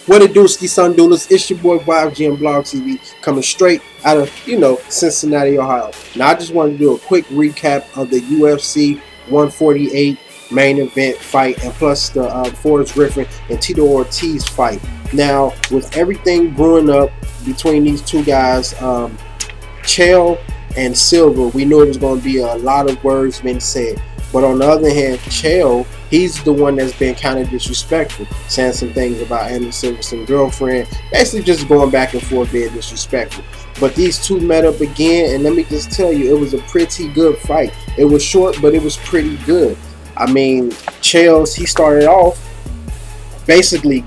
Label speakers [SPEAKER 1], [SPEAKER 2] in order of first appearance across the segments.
[SPEAKER 1] What it do, ski sun doodles? It's your boy YFGM Blog TV coming straight out of, Cincinnati, Ohio. Now I just wanted to do a quick recap of the UFC 148 main event fight, and plus the Forrest Griffin and Tito Ortiz fight. Now, with everything brewing up between these two guys, Chael and Silva, we knew it was going to be a lot of words being said. But on the other hand, Chael, he's the one that's been kind of disrespectful, saying some things about Anderson Silva's girlfriend, basically just going back and forth being disrespectful. But these two met up again, and let me just tell you, it was a pretty good fight. It was short, but it was pretty good. I mean, Chael, he started off basically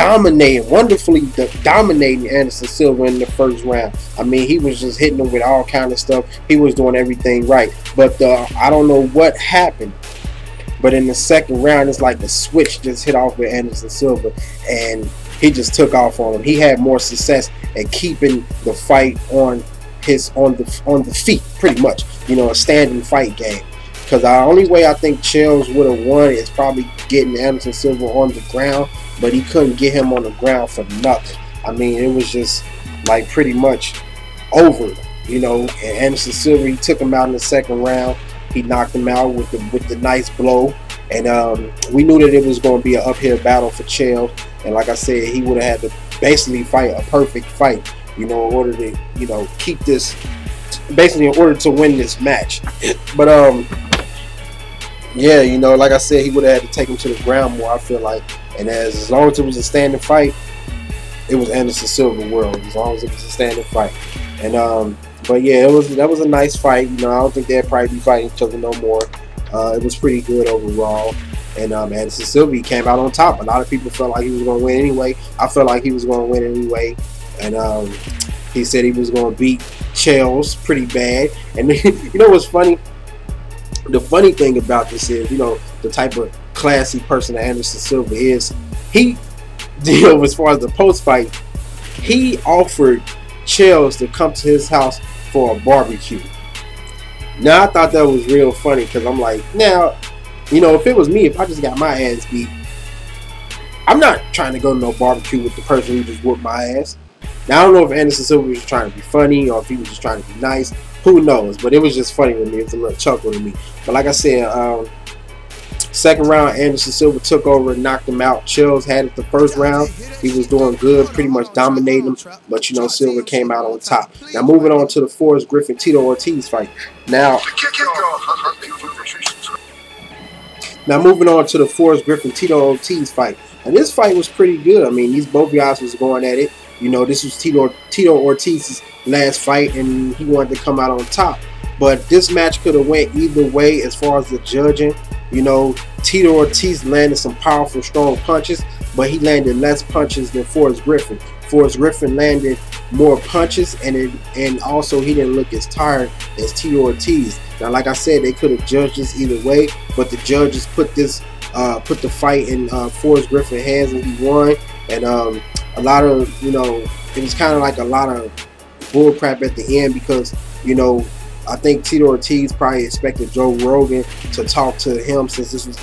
[SPEAKER 1] wonderfully dominating Anderson Silva in the first round. I mean, he was just hitting him with all kind of stuff. He was doing everything right. But I don't know what happened, but in the second round, it's like the switch just hit off with Anderson Silva, and he just took off on him. He had more success at keeping the fight on the feet, pretty much. A standing fight game. Because the only way I think Chael would have won is probably getting Anderson Silva on the ground, but he couldn't get him on the ground for nothing. I mean, it was just like pretty much over, And Anderson Silva, he took him out in the second round. He knocked him out with the nice blow, and we knew that it was going to be an uphill battle for Chael. And like I said, he would have had to basically fight a perfect fight, in order to keep this, basically in order to win this match. But yeah, like I said, he would have had to take him to the ground more, I feel like. And as long as it was a standing fight, it was Anderson Silva world. As long as it was a standing fight. And but yeah, that was a nice fight. I don't think they'd probably be fighting each other no more. It was pretty good overall. And Anderson Silva came out on top. A lot of people felt like he was going to win anyway. I felt like he was going to win anyway. And he said he was going to beat Chael's pretty bad. And what's funny? The funny thing about this is, the type of classy person that Anderson Silva is. He, as far as the post fight, he offered Chael to come to his house for a barbecue. Now I thought that was real funny, because I'm like, now, if it was me, if I just got my ass beat, I'm not trying to go to no barbecue with the person who just whooped my ass. Now I don't know if Anderson Silva was just trying to be funny or if he was just trying to be nice. Who knows? But it was just funny to me. It was a little chuckle to me. But like I said, second round, Anderson Silva took over and knocked him out. Chael had it the first round. He was doing good, pretty much dominating him. But, Silva came out on top. Now, moving on to the Forrest Griffin Tito Ortiz fight. Now moving on to the Forrest Griffin Tito Ortiz fight. And this fight was pretty good. I mean, both guys was going at it. This was Tito Ortiz's last fight, and he wanted to come out on top. But this match could have went either way as far as the judging. Tito Ortiz landed some powerful, strong punches, but he landed less punches than Forrest Griffin. Forrest Griffin landed more punches, and also he didn't look as tired as Tito Ortiz. Now, like I said, they could have judged this either way, but the judges put the fight in Forrest Griffin's hands, and he won. And a lot of, it was kind of like a lot of bullcrap at the end, because, I think Tito Ortiz probably expected Joe Rogan to talk to him, since this was,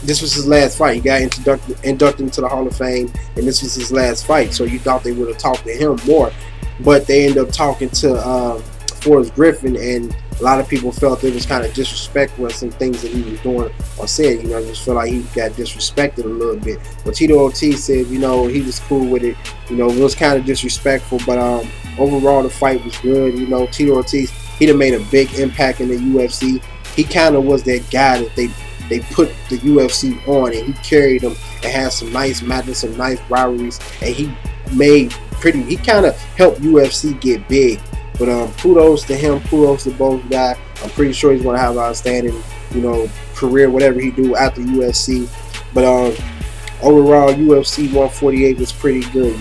[SPEAKER 1] this was his last fight. He got inducted into the Hall of Fame, and this was his last fight. So you thought they would have talked to him more, but they ended up talking to Forrest Griffin, and a lot of people felt it was kind of disrespectful, and some things that he was doing or said, I just feel like he got disrespected a little bit. But Tito Ortiz said, he was cool with it. It was kind of disrespectful, but overall the fight was good. Tito Ortiz, he done made a big impact in the UFC. He kind of was that guy that they put the UFC on, and he carried them and had some nice matches, some nice rivalries, and he kind of helped UFC get big. But kudos to him, kudos to both guys. I'm pretty sure he's going to have an outstanding, career, whatever he do after UFC. But overall, UFC 148 was pretty good,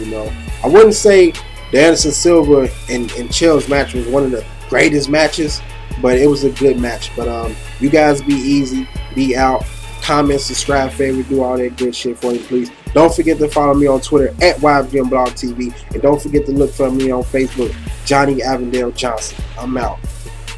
[SPEAKER 1] I wouldn't say the Anderson Silva and Chael's match was one of the greatest matches, but it was a good match. But you guys be easy, be out, comment, subscribe, favorite, do all that good shit for me, please. Don't forget to follow me on Twitter at YFGM Blog TV, and don't forget to look for me on Facebook, Johnny Avondale Johnson. I'm out.